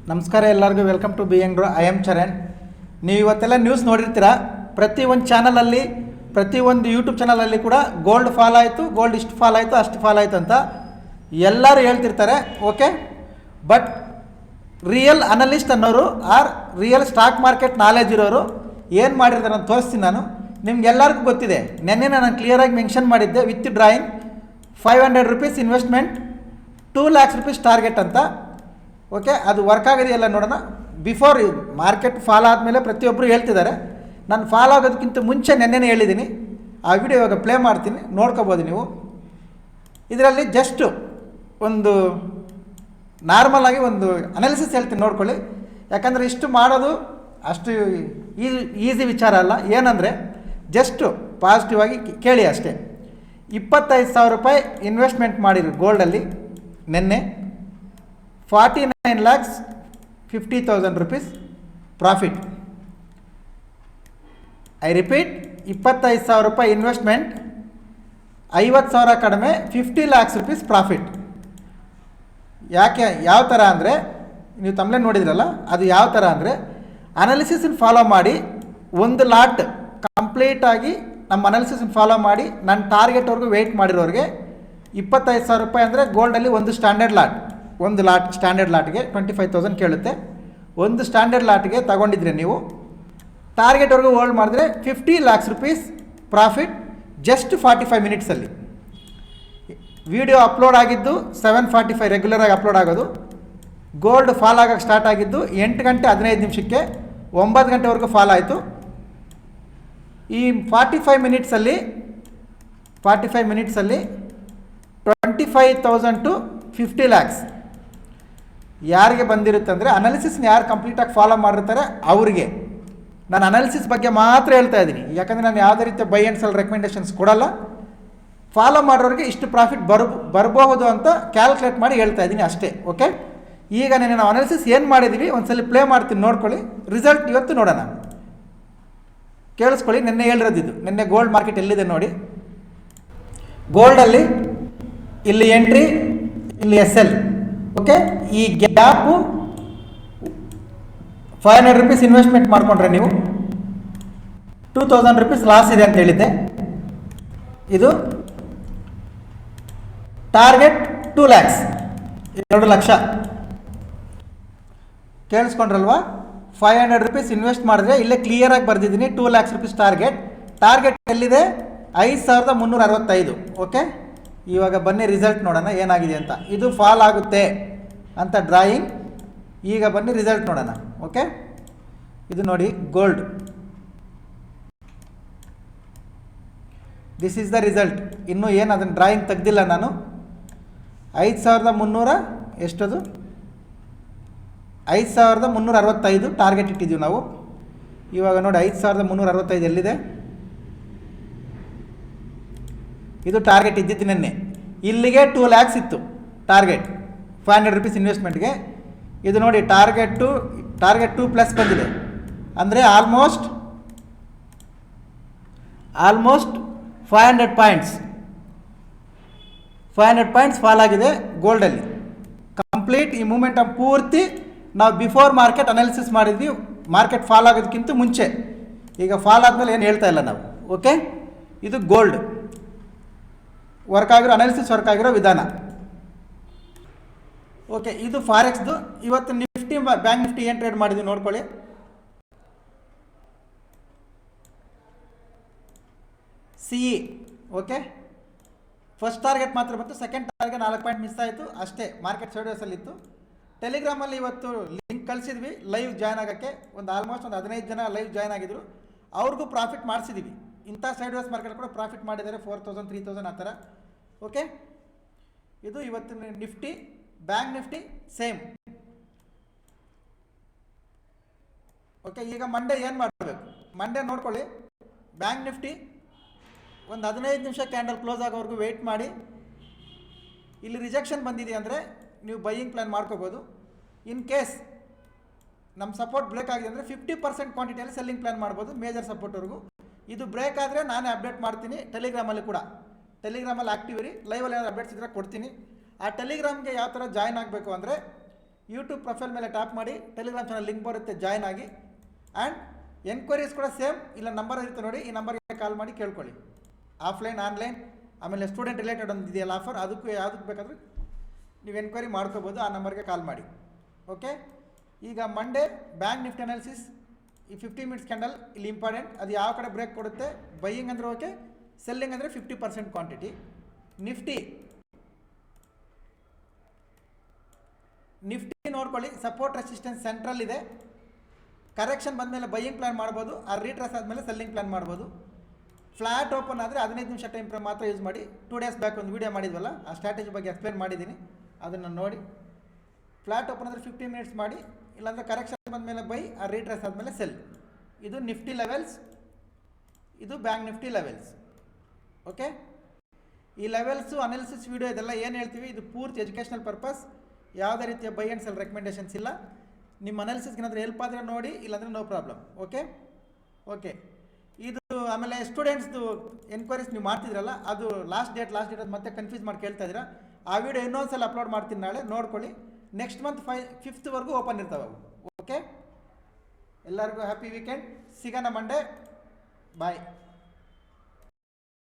ನಮಸ್ಕಾರ ಎಲ್ಲರಿಗೂ welcome to ಬಿ ಎಂಗ್ರೋ. I am Charan. ನೀವು ಇವತ್ತೆಲ್ಲ ನ್ಯೂಸ್ ನೋಡಿರ್ತೀರ. ಪ್ರತಿಯೊಂದು ಚಾನಲಲ್ಲಿ, ಪ್ರತಿಯೊಂದು ಯೂಟ್ಯೂಬ್ ಚಾನಲಲ್ಲಿ ಕೂಡ ಗೋಲ್ಡ್ ಫಾಲ್ ಆಯಿತು, ಗೋಲ್ಡ್ ಇಷ್ಟು ಫಾಲ್ ಆಯಿತು, ಅಷ್ಟು ಫಾಲ್ ಆಯಿತು ಅಂತ ಎಲ್ಲರೂ ಹೇಳ್ತಿರ್ತಾರೆ. ಓಕೆ, ಬಟ್ ರಿಯಲ್ ಅನಲಿಸ್ಟ್ ಅನ್ನೋರು or real stock market knowledge ಇರೋರು ಏನು ಮಾಡಿರ್ತಾರೆ ಅಂತ ತೋರಿಸ್ತೀನಿ ನಾನು. ನಿಮ್ಗೆಲ್ಲರಿಗೂ ಗೊತ್ತಿದೆ, ನೆನ್ನೆ ನಾನು ಕ್ಲಿಯರಾಗಿ ಮೆನ್ಷನ್ ಮಾಡಿದ್ದೆ, with drawing 500 rupees investment, 2 lakhs rupees target ಅಂತ. ಓಕೆ, ಅದು ವರ್ಕ್ ಆಗಿದೆಯಲ್ಲ ನೋಡೋಣ. ಬಿಫೋರ್ ಮಾರ್ಕೆಟ್ ಫಾಲ್ ಆದಮೇಲೆ ಪ್ರತಿಯೊಬ್ಬರು ಹೇಳ್ತಿದ್ದಾರೆ. ನಾನು ಫಾಲ್ ಆಗೋದಕ್ಕಿಂತ ಮುಂಚೆ ನೆನ್ನೆನೇ ಹೇಳಿದ್ದೀನಿ. ಆ ವಿಡಿಯೋ ಇವಾಗ ಪ್ಲೇ ಮಾಡ್ತೀನಿ, ನೋಡ್ಕೋಬೋದು ನೀವು. ಇದರಲ್ಲಿ ಜಸ್ಟ್ ಒಂದು ನಾರ್ಮಲಾಗಿ ಒಂದು ಅನಾಲಿಸಿಸ್ ಹೇಳ್ತೀನಿ, ನೋಡ್ಕೊಳ್ಳಿ. ಯಾಕಂದರೆ ಇಷ್ಟು ಮಾಡೋದು ಅಷ್ಟು ಈಸಿ ವಿಚಾರ ಅಲ್ಲ. ಏನಂದರೆ ಜಸ್ಟು ಪಾಸಿಟಿವ್ ಆಗಿ ಕೇಳಿ ಅಷ್ಟೇ. 25,000 ರೂಪಾಯಿ ಇನ್ವೆಸ್ಟ್ಮೆಂಟ್ ಮಾಡಿರಿ ಗೋಲ್ಡಲ್ಲಿ ನೆನ್ನೆ. 49,50,000 ರೂಪೀಸ್ ಪ್ರಾಫಿಟ್. ಐ ರಿಪೀಟ್, 25,000 ರೂಪಾಯಿ ಇನ್ವೆಸ್ಟ್ಮೆಂಟ್, 50,000 ಕಡಿಮೆ, 50 lakhs ರೂಪೀಸ್ ಪ್ರಾಫಿಟ್. ಯಾಕೆ, ಯಾವ ಥರ ಅಂದರೆ, ನೀವು ತಮ್ಮಲೇ ನೋಡಿದ್ರಲ್ಲ, ಅದು ಯಾವ ಥರ ಅಂದರೆ ಅನಾಲಿಸಿಸನ್ನು ಫಾಲೋ ಮಾಡಿ, ಒಂದು ಲಾಟ್ ಕಂಪ್ಲೀಟಾಗಿ ನಮ್ಮ ಅನಾಲಿಸಿಸನ್ನು ಫಾಲೋ ಮಾಡಿ ನನ್ನ ಟಾರ್ಗೆಟ್ವರೆಗೂ ವೆಯ್ಟ್ ಮಾಡಿರೋರಿಗೆ 25,000 ರೂಪಾಯಿ ಅಂದರೆ ಗೋಲ್ಡಲ್ಲಿ ಒಂದು ಸ್ಟ್ಯಾಂಡರ್ಡ್ ಲಾಟ್, ಒಂದು ಲಾಟ್ ಸ್ಟ್ಯಾಂಡರ್ಡ್ ಲಾಟ್ಗೆ 25,000 ಕೇಳುತ್ತೆ. ಒಂದು ಸ್ಟ್ಯಾಂಡರ್ಡ್ ಲಾಟ್ಗೆ ತಗೊಂಡಿದ್ರೆ ನೀವು ಟಾರ್ಗೆಟ್ವರೆಗೂ ಹೋಲ್ಡ್ ಮಾಡಿದ್ರೆ 50 lakhs ರೂಪೀಸ್ ಪ್ರಾಫಿಟ್ ಜಸ್ಟ್ 45 ಮಿನಿಟ್ಸಲ್ಲಿ. ವಿಡಿಯೋ ಅಪ್ಲೋಡ್ ಆಗಿದ್ದು 7:45 ರೆಗ್ಯುಲರಾಗಿ ಅಪ್ಲೋಡ್ ಆಗೋದು. ಗೋಲ್ಡ್ ಫಾಲ್ ಆಗೋಕ್ಕೆ ಸ್ಟಾರ್ಟ್ ಆಗಿದ್ದು 8 ಗಂಟೆ 15 ನಿಮಿಷಕ್ಕೆ, 9 ಗಂಟೆವರೆಗೂ ಫಾಲ್ ಆಯಿತು. ಈ 45 ಮಿನಿಟ್ಸಲ್ಲಿ 25,000 ಟು 50 lakhs ಯಾರಿಗೆ ಬಂದಿರುತ್ತೆ ಅಂದರೆ, ಅನಾಲಿಸಿಸ್ನ ಯಾರು ಕಂಪ್ಲೀಟಾಗಿ ಫಾಲೋ ಮಾಡಿರ್ತಾರೆ ಅವರಿಗೆ. ನಾನು ಅನಾಲಿಸಿಸ್ ಬಗ್ಗೆ ಮಾತ್ರ ಹೇಳ್ತಾ ಇದ್ದೀನಿ, ಯಾಕಂದರೆ ನಾನು ಯಾವುದೇ ರೀತಿಯ ಬೈ ಆ್ಯಂಡ್ ಸೆಲ್ ರೆಕಮೆಂಡೇಷನ್ಸ್ ಕೊಡಲ್ಲ. ಫಾಲೋ ಮಾಡೋರಿಗೆ ಇಷ್ಟು ಪ್ರಾಫಿಟ್ ಬರಬಹುದು ಅಂತ ಕ್ಯಾಲ್ಕುಲೇಟ್ ಮಾಡಿ ಹೇಳ್ತಾ ಇದ್ದೀನಿ ಅಷ್ಟೇ. ಓಕೆ, ಈಗ ನಾವು ಅನಾಲಿಸಿಸ್ ಏನು ಮಾಡಿದ್ದೀವಿ ಒಂದ್ಸಲ ಪ್ಲೇ ಮಾಡ್ತೀನಿ, ನೋಡ್ಕೊಳ್ಳಿ. ರಿಸಲ್ಟ್ ಇವತ್ತು ನೋಡೋಣ, ಕೇಳಿಸ್ಕೊಳ್ಳಿ. ನಿನ್ನೆ ಹೇಳಿರೋದಿದ್ದು, ನಿನ್ನೆ ಗೋಲ್ಡ್ ಮಾರ್ಕೆಟ್ ಎಲ್ಲಿದೆ ನೋಡಿ. ಗೋಲ್ಡಲ್ಲಿ ಇಲ್ಲಿ ಎಂಟ್ರಿ, ಇಲ್ಲಿ SL. ಓಕೆ, ಈ ಗ್ಯಾಪು 500 ರೂಪೀಸ್ ಇನ್ವೆಸ್ಟ್ಮೆಂಟ್ ಮಾಡಿಕೊಂಡ್ರೆ ನೀವು 2,000 ರೂಪೀಸ್ ಲಾಸ್ ಇದೆ ಅಂತ ಹೇಳಿದ್ದೆ. ಇದು ಟಾರ್ಗೆಟ್ 2 lakhs, 2 ಲಕ್ಷ. ಕೇಳಿಸ್ಕೊಂಡ್ರಲ್ವಾ? 500 ರೂಪೀಸ್ ಇನ್ವೆಸ್ಟ್ ಮಾಡಿದ್ರೆ ಇಲ್ಲೇ ಕ್ಲಿಯರಾಗಿ ಬರೆದಿದ್ದೀನಿ, 2 lakhs ರೂಪೀಸ್ ಟಾರ್ಗೆಟ್. ಟಾರ್ಗೆಟ್ ಎಲ್ಲಿದೆ? 5,365. ಓಕೆ, ಇವಾಗ ಬನ್ನಿ ರಿಸಲ್ಟ್ ನೋಡೋಣ ಏನಾಗಿದೆ ಅಂತ. ಇದು ಫಾಲ್ ಆಗುತ್ತೆ ಅಂತ ಡ್ರಾಯಿಂಗ್. ಈಗ ಬನ್ನಿ ರಿಸಲ್ಟ್ ನೋಡೋಣ. ಓಕೆ, ಇದು ನೋಡಿ gold, this is the result. ಇನ್ನೂ ಏನು ಅದನ್ನು ಡ್ರಾಯಿಂಗ್ ತೆಗ್ದಿಲ್ಲ ನಾನು. 5,300 ಎಷ್ಟದು? 5,365 ಟಾರ್ಗೆಟ್ ಇಟ್ಟಿದ್ದೀವಿ ನಾವು. ಇವಾಗ ನೋಡಿ 5,365 ಎಲ್ಲಿದೆ? ಇದು ಟಾರ್ಗೆಟ್ ಇದ್ದಿದ್ದು ನೆನ್ನೆ. ಇಲ್ಲಿಗೆ 2 lakhs ಇತ್ತು ಟಾರ್ಗೆಟ್ 500 ರೂಪೀಸ್ ಇನ್ವೆಸ್ಟ್ಮೆಂಟ್ಗೆ. ಇದು ನೋಡಿ ಟಾರ್ಗೆಟ್ 2 ಪ್ಲಸ್ ಬಂದಿದೆ, ಅಂದರೆ ಆಲ್ಮೋಸ್ಟ್ 500 ಪಾಯಿಂಟ್ಸ್ ಫಾಲ್ ಆಗಿದೆ ಗೋಲ್ಡಲ್ಲಿ. ಕಂಪ್ಲೀಟ್ ಈ ಮೂಮೆಂಟಮ್ ಪೂರ್ತಿ ನಾವು ಬಿಫೋರ್ ಮಾರ್ಕೆಟ್ ಅನಾಲಿಸಿಸ್ ಮಾಡಿದ್ವಿ, ಮಾರ್ಕೆಟ್ ಫಾಲ್ ಆಗೋದಕ್ಕಿಂತ ಮುಂಚೆ. ಈಗ ಫಾಲ್ ಆದಮೇಲೆ ಏನು ಹೇಳ್ತಾ ಇಲ್ಲ ನಾವು. ಓಕೆ, ಇದು ಗೋಲ್ಡ್ ವರ್ಕ್ ಆಗಿರೋ ಅನಾಲಿಸಿಸ್, ವರ್ಕ್ ಆಗಿರೋ ವಿಧಾನ. ಓಕೆ, ಇದು ಫಾರೆಕ್ಸ್ದು. ಇವತ್ತು ನಿಫ್ಟಿ, ಬ್ಯಾಂಕ್ ನಿಫ್ಟಿ ಏನು ಟ್ರೇಡ್ ಮಾಡಿದ್ವಿ ನೋಡ್ಕೊಳ್ಳಿ. CE ಓಕೆ, ಫಸ್ಟ್ ಟಾರ್ಗೆಟ್ ಮಾತ್ರ ಬಂತು, ಸೆಕೆಂಡ್ ಟಾರ್ಗೆಟ್ 4 ಪಾಯಿಂಟ್ ಮಿಸ್ ಆಯಿತು ಅಷ್ಟೇ. ಮಾರ್ಕೆಟ್ ಸೈಡ್ವೇಸಲ್ಲಿತ್ತು. ಟೆಲಿಗ್ರಾಮಲ್ಲಿ ಇವತ್ತು ಲಿಂಕ್ ಕಳಿಸಿದ್ವಿ ಲೈವ್ ಜಾಯ್ನ್ ಆಗೋಕ್ಕೆ. ಆಲ್ಮೋಸ್ಟ್ 15 ಜನ ಲೈವ್ ಜಾಯ್ನ್ ಆಗಿದ್ರು. ಅವ್ರಿಗೂ ಪ್ರಾಫಿಟ್ ಮಾಡಿಸಿದ್ದೀವಿ. ಇಂಥ ಸೈಡ್ವೇಸ್ ಮಾರ್ಕೆಟ್ ಕೂಡ ಪ್ರಾಫಿಟ್ ಮಾಡಿದ್ದಾರೆ, 4,000 3,000 ಆ ಥರ. ಓಕೆ, ಇದು ಇವತ್ತಿನ Nifty. Bank Nifty same. Okay, ಈಗ ಮಂಡೇ ಏನು ಮಾಡಬೇಕು? ಮಂಡೇ ನೋಡ್ಕೊಳ್ಳಿ. ಬ್ಯಾಂಕ್ ನಿಫ್ಟಿ 15 ನಿಮಿಷ ಕ್ಯಾಂಡಲ್ ಕ್ಲೋಸ್ ಆಗೋವರೆಗೂ ವೆಯ್ಟ್ ಮಾಡಿ. ಇಲ್ಲಿ ರಿಜೆಕ್ಷನ್ ಬಂದಿದೆ ಅಂದರೆ ನೀವು ಬೈಯಿಂಗ್ ಪ್ಲ್ಯಾನ್ ಮಾಡ್ಕೋಬೋದು. ಇನ್ ಕೇಸ್ ನಮ್ಮ ಸಪೋರ್ಟ್ ಬ್ರೇಕ್ ಆಗಿದೆ ಅಂದರೆ 50% ಕ್ವಾಂಟಿಟಿಯಲ್ಲಿ ಸೆಲ್ಲಿಂಗ್ ಪ್ಲ್ಯಾನ್ ಮಾಡ್ಬೋದು, ಮೇಜರ್ ಸಪೋರ್ಟ್ವರೆಗೂ. ಇದು ಬ್ರೇಕ್ ಆದರೆ ನಾನೇ ಅಪ್ಡೇಟ್ ಮಾಡ್ತೀನಿ ಟೆಲಿಗ್ರಾಮಲ್ಲಿ ಕೂಡ. ಟೆಲಿಗ್ರಾಮಲ್ಲಿ ಆ್ಯಕ್ಟಿವ್ ಇರಿ, ಲೈವಲ್ಲಿ ಏನಾದ್ರು ಅಪ್ಡೇಟ್ಸ್ ಇದ್ದರೆ ಕೊಡ್ತೀನಿ. ಆ ಟೆಲಿಗ್ರಾಮ್ಗೆ ಯಾವ ಥರ ಜಾಯ್ನ್ ಆಗಬೇಕು ಅಂದರೆ, ಯೂಟ್ಯೂಬ್ ಪ್ರೊಫೈಲ್ ಮೇಲೆ ಟ್ಯಾಪ್ ಮಾಡಿ ಟೆಲಿಗ್ರಾಮ್ ಚಾನಲ್ ಲಿಂಕ್ ಬರುತ್ತೆ, ಜಾಯ್ನ್ ಆಗಿ. ಆ್ಯಂಡ್ ಎನ್ಕ್ವೈರೀಸ್ ಕೂಡ ಸೇಮ್ ಇಲ್ಲ ನಂಬರ್ ಇರುತ್ತೆ ನೋಡಿ, ಈ ನಂಬರ್ಗೆ ಕಾಲ್ ಮಾಡಿ ಕೇಳ್ಕೊಳ್ಳಿ. ಆಫ್ಲೈನ್, ಆನ್ಲೈನ್, ಆಮೇಲೆ ಸ್ಟೂಡೆಂಟ್ ರಿಲೇಟೆಡ್ ಒಂದು ಇದೆಯಲ್ಲ ಆಫರ್, ಅದಕ್ಕೂ ಯಾವುದಕ್ಕೆ ಬೇಕಾದರೂ ನೀವು ಎನ್ಕ್ವೈರಿ ಮಾಡ್ಕೋಬೋದು, ಆ ನಂಬರ್ಗೆ ಕಾಲ್ ಮಾಡಿ. ಓಕೆ, ಈಗ ಮಂಡೇ ಬ್ಯಾಂಕ್ ನಿಫ್ಟಿ ಅನಾಲಿಸಿಸ್, ಈ 50 ಮಿನಿಟ್ಸ್ ಕ್ಯಾಂಡಲ್ ಇಲ್ಲಿ ಇಂಪಾರ್ಟೆಂಟ್. ಅದು ಯಾವ ಕಡೆ ಬ್ರೇಕ್ ಕೊಡುತ್ತೆ, ಬೈಯಿಂಗ್ ಅಂದರೆ ಓಕೆ, ಸೆಲ್ಲಿಂಗ್ ಅಂದರೆ 50% ಕ್ವಾಂಟಿಟಿ. ನಿಫ್ಟಿ ನೋಡ್ಕೊಳ್ಳಿ, ಸಪೋರ್ಟ್ ರೆಸಿಸ್ಟೆನ್ಸ್ ಸೆಂಟ್ರಲ್ ಇದೆ. ಕರೆಕ್ಷನ್ ಬಂದಮೇಲೆ ಬೈಯಿಂಗ್ ಪ್ಲಾನ್ ಮಾಡ್ಬೋದು, ಆ ರೀಟ್ರೆಸ್ ಆದಮೇಲೆ ಸೆಲ್ಲಿಂಗ್ ಪ್ಲಾನ್ ಮಾಡ್ಬೋದು. ಫ್ಲಾಟ್ ಓಪನ್ ಆದರೆ 15 ನಿಮಿಷ ಟೈಮ್ ಫ್ರೇಮ್ ಮಾತ್ರ ಯೂಸ್ ಮಾಡಿ. 2 ಡೇಸ್ ಬ್ಯಾಕ್ ಒಂದು ವೀಡಿಯೋ ಮಾಡಿದ್ವಲ್ಲ, ಆ ಸ್ಟ್ರಾಟಜಿ ಬಗ್ಗೆ ಎಕ್ಸ್ಪ್ಲೇನ್ ಮಾಡಿದ್ದೀನಿ, ಅದನ್ನು ನೋಡಿ. ಫ್ಲಾಟ್ ಓಪನ್ ಅಂದರೆ 50 ಮಿನಿಟ್ಸ್ ಮಾಡಿ, ಇಲ್ಲಾಂದರೆ ಕರೆಕ್ಷನ್ ಬಂದಮೇಲೆ ಬೈ, ಆ ರೀಟ್ರೆಸ್ ಆದಮೇಲೆ ಸೆಲ್. ಇದು ನಿಫ್ಟಿ ಲೆವೆಲ್ಸ್, ಇದು ಬ್ಯಾಂಕ್ ನಿಫ್ಟಿ ಲೆವೆಲ್ಸ್. ಓಕೆ, ಈ ಲೆವೆಲ್ಸು ಅನಾಲಿಸಿಸ್ ವೀಡಿಯೋ ಇದೆಲ್ಲ ಏನು ಹೇಳ್ತೀವಿ, ಇದು ಪೂರ್ತಿ ಎಜುಕೇಷನಲ್ ಪರ್ಪಸ್, ಯಾವುದೇ ರೀತಿಯ ಬೈ ಆ್ಯಂಡ್ ಸೆಲ್ ರೆಕಮೆಂಡೇಷನ್ಸ್ ಇಲ್ಲ. ನಿಮ್ಮ ಅನಾಲಿಸಿಸ್ಗೆ ಏನಾದರೂ ಹೆಲ್ಪ್ ಆದರೆ ನೋಡಿ, ಇಲ್ಲಾಂದರೆ ನೋ ಪ್ರಾಬ್ಲಮ್. ಓಕೆ, ಇದು ಆಮೇಲೆ ಸ್ಟೂಡೆಂಟ್ಸ್ದು ಎನ್ಕ್ವೈರೀಸ್ ನೀವು ಮಾಡ್ತಿದ್ರಲ್ಲ, ಅದು ಲಾಸ್ಟ್ ಡೇಟ್ ಅದು ಮತ್ತೆ ಕನ್ಫ್ಯೂಸ್ ಮಾಡಿ ಕೇಳ್ತಾ ಇದ್ದೀರಾ. ಆ ವಿಡಿಯೋ ಇನ್ನೊಂದು ಸಲ ಅಪ್ಲೋಡ್ ಮಾಡ್ತೀನಿ, ನಾಳೆ ನೋಡ್ಕೊಳ್ಳಿ. ನೆಕ್ಸ್ಟ್ ಮಂತ್ 5th ಓಪನ್ ಇರ್ತಾವೆ ಅವು. ಓಕೆ, ಎಲ್ಲರಿಗೂ ಹ್ಯಾಪಿ ವೀಕೆಂಡ್, ಸಿಗೋಣ ಮಂಡೇ, ಬಾಯ್.